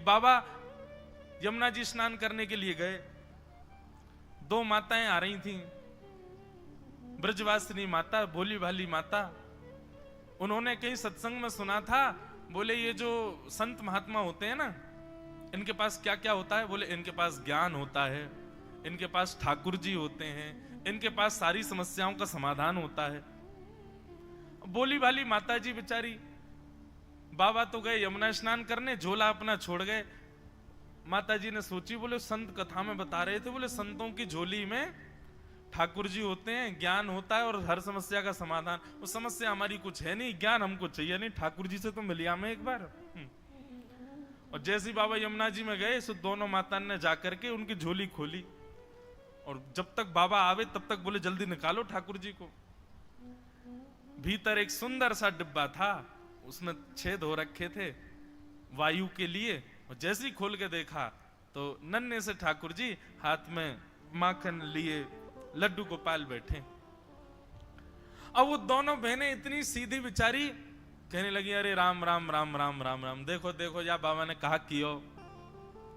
बाबा यमुना जी स्नान करने के लिए गए, दो माताएं आ रही थीं, ब्रजवासिनी माता, भोली भाली माता। उन्होंने कहीं सत्संग में सुना था, बोले ये जो संत महात्मा होते हैं ना, इनके पास क्या क्या होता है? बोले इनके पास ज्ञान होता है, इनके पास ठाकुर जी होते हैं, इनके पास सारी समस्याओं का समाधान होता है। बोली भाली माता जी बेचारी, बाबा तो गए यमुना स्नान करने, झोला अपना छोड़ गए। माता जी ने सोची, बोले संत कथा में बता रहे थे, बोले संतों की झोली में ठाकुर जी होते हैं, ज्ञान होता है और हर समस्या का समाधान। वो समस्या हमारी कुछ है नहीं, ज्ञान हमको चाहिए नहीं, ठाकुर जी से तो मिलिया हमें एक बार। और जैसे ही बाबा यमुना जी में गए, सो दोनों माता ने जाकर के उनकी झोली खोली, और जब तक बाबा आवे तब तक बोले जल्दी निकालो ठाकुर जी को। भीतर एक सुंदर सा डिब्बा था, उसमें छेद हो रखे थे वायु के लिए, और जैसे ही खोल के देखा तो नन्हे से ठाकुर जी हाथ में माखन लिए लड्डू गोपाल बैठे। अब वो दोनों बहनें इतनी सीधी बेचारी, कहने लगी अरे राम राम राम राम राम राम, देखो देखो या बाबा ने कहा कियो।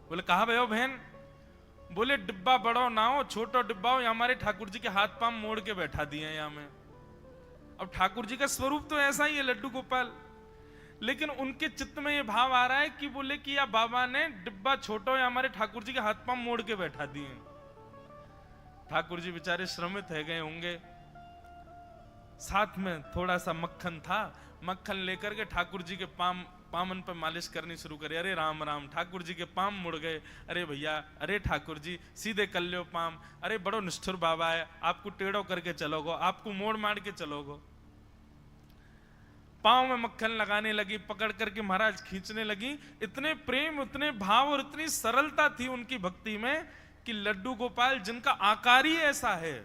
बोले कहा भयो बहन? बोले डिब्बा बड़ो ना हो, छोटो डिब्बा हो, हमारे ठाकुर जी के हाथ पांव मोड़ के बैठा दिए यहाँ में। अब ठाकुर जी का स्वरूप तो ऐसा ही है लड्डू गोपाल, लेकिन उनके चित्त में ये भाव आ रहा है कि बोले कि या बाबा ने डिब्बा छोटो या हमारे ठाकुर जी के हाथ पांव मोड़ के बैठा दिए। ठाकुर जी बेचारे श्रमित है गए होंगे, साथ में थोड़ा सा मक्खन था, मक्खन लेकर के ठाकुर जी के पामन पर मालिश करनी शुरू करी। अरे राम राम, ठाकुर जी के पाम मुड़ गए। अरे भैया, अरे ठाकुर जी सीधे कर लो पाम, अरे बड़ो निष्ठुर बाबा है, आपको टेढ़ो करके चलोगो, आपको मोड़ मार के चलोगो। पांव में मक्खन लगाने लगी, पकड़ करके महाराज खींचने लगी। इतने प्रेम, इतने भाव और इतनी सरलता थी उनकी भक्ति में कि लड्डू गोपाल जिनका आकार ही ऐसा है,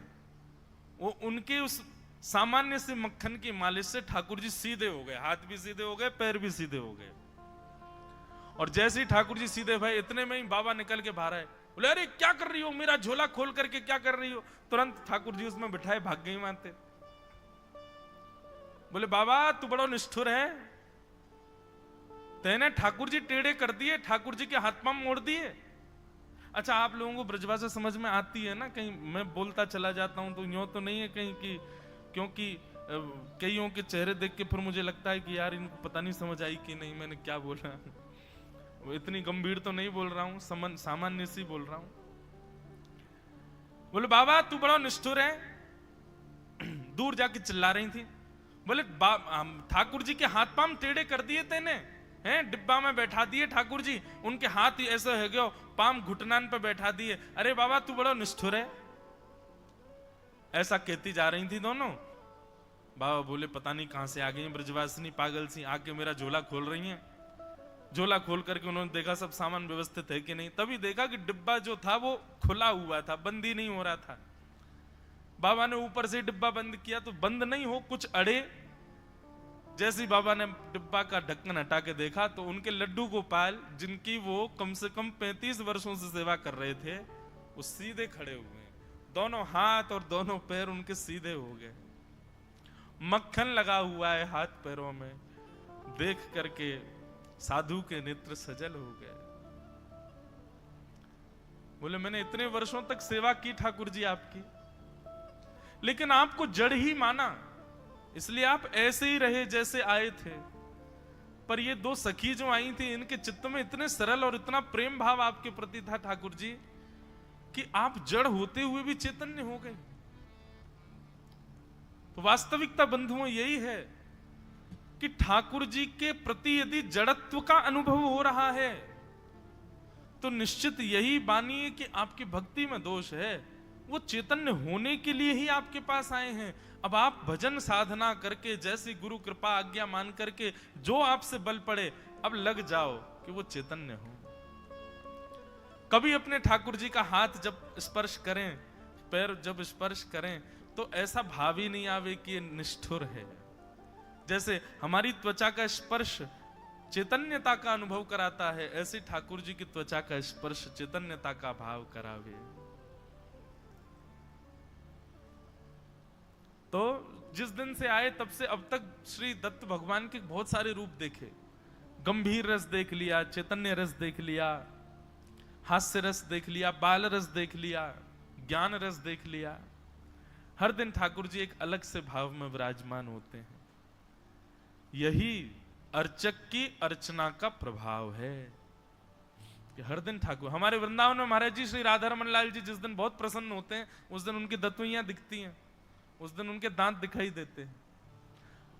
वो उनके उस सामान्य से मक्खन की मालिश से ठाकुर जी सीधे हो गए, हाथ भी सीधे हो गए, पैर भी सीधे हो गए। और जैसे ही ठाकुर जी सीधे भाई, इतने में ही बाबा निकल के बाहर आए। बोले अरे क्या कर रही हो, मेरा झोला खोल करके क्या कर रही हो? तुरंत ठाकुर जी उसमें बिठाए भाग गई मानते। बोले बाबा तू बड़ा निष्ठुर है, तेने ठाकुर जी टेढ़े कर दिए, ठाकुर जी के हाथ पांव मोड़ दिए। अच्छा, आप लोगों को ब्रजभाषा समझ में आती है ना? कहीं मैं बोलता चला जाता हूं तो यूं तो नहीं है कहीं की, क्योंकि कईयों के चेहरे देख के फिर मुझे लगता है कि यार इनको पता नहीं समझ आई कि नहीं मैंने क्या बोला। वो इतनी गंभीर तो नहीं बोल रहा हूं, सामान्य सी बोल रहा हूं। बोले बाबा तू बड़ा निष्ठुर है, दूर जाके चिल्ला रही थी। बोले ठाकुर जी के हाथ पांव टेढ़े कर दिए तेने, हैं डिब्बा में बैठा दिए ठाकुर जी, उनके हाथ ही ऐसे है गयो, पाम घुटनान पे बैठा दिए। अरे बाबा तू बड़ा निष्ठुर है, ऐसा कहती जा रही थी दोनों। बाबा बोले पता नहीं कहां से आ गई ब्रजवासिनी पागल सी, आके मेरा झोला खोल रही हैं। झोला खोल करके उन्होंने देखा सब सामान व्यवस्थित है कि नहीं, तभी देखा कि डिब्बा जो था वो खुला हुआ था, बंद ही नहीं हो रहा था। बाबा ने ऊपर से डिब्बा बंद किया तो बंद नहीं हो, कुछ अड़े। जैसे ही बाबा ने डिब्बा का ढक्कन हटा के देखा तो उनके लड्डू गोपाल, जिनकी वो कम से कम 35 वर्षों से सेवा कर रहे थे, वो सीधे खड़े हुए, दोनों हाथ और दोनों पैर उनके सीधे हो गए, मक्खन लगा हुआ है हाथ पैरों में। देख करके साधु के नेत्र सजल हो गए। बोले मैंने इतने वर्षों तक सेवा की ठाकुर जी आपकी, लेकिन आपको जड़ ही माना, इसलिए आप ऐसे ही रहे जैसे आए थे। पर ये दो सखी जो आई थी, इनके चित्त में इतने सरल और इतना प्रेम भाव आपके प्रति था ठाकुर जी, कि आप जड़ होते हुए भी चैतन्य हो गए। तो वास्तविकता बंधुओं यही है कि ठाकुर जी के प्रति यदि जड़त्व का अनुभव हो रहा है तो निश्चित यही मानिए कि आपकी भक्ति में दोष है। वो चैतन्य होने के लिए ही आपके पास आए हैं। अब आप भजन साधना करके, जैसी गुरु कृपा आज्ञा मान करके जो आपसे बल पड़े, अब लग जाओ कि वो चैतन्य हो। कभी अपने ठाकुर जी का हाथ जब स्पर्श करें, पैर जब स्पर्श करें, तो ऐसा भाव ही नहीं आवे कि ये निष्ठुर है। जैसे हमारी त्वचा का स्पर्श चैतन्यता का अनुभव कराता है, ऐसे ठाकुर जी की त्वचा का स्पर्श चैतन्यता का भाव करावे। तो जिस दिन से आए तब से अब तक श्री दत्त भगवान के बहुत सारे रूप देखे। गंभीर रस देख लिया, चैतन्य रस देख लिया, हास्य रस देख लिया, बाल रस देख लिया, ज्ञान रस देख लिया। हर दिन ठाकुर जी एक अलग से भाव में विराजमान होते हैं। यही अर्चक की अर्चना का प्रभाव है कि हर दिन ठाकुर, हमारे वृंदावन में महाराज जी श्री राधारमण लाल जी जिस दिन बहुत प्रसन्न होते हैं, उस दिन उनकी दतुइयां दिखती हैं, उस दिन उनके दांत दिखाई देते हैं।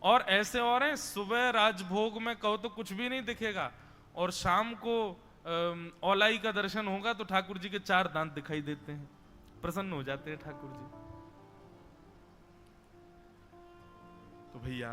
और ऐसे और हैं, सुबह राजभोग में कहो तो कुछ भी नहीं दिखेगा, और शाम को औलाई का दर्शन होगा तो ठाकुर जी के 4 दांत दिखाई देते हैं, प्रसन्न हो जाते हैं ठाकुर जी। तो भैया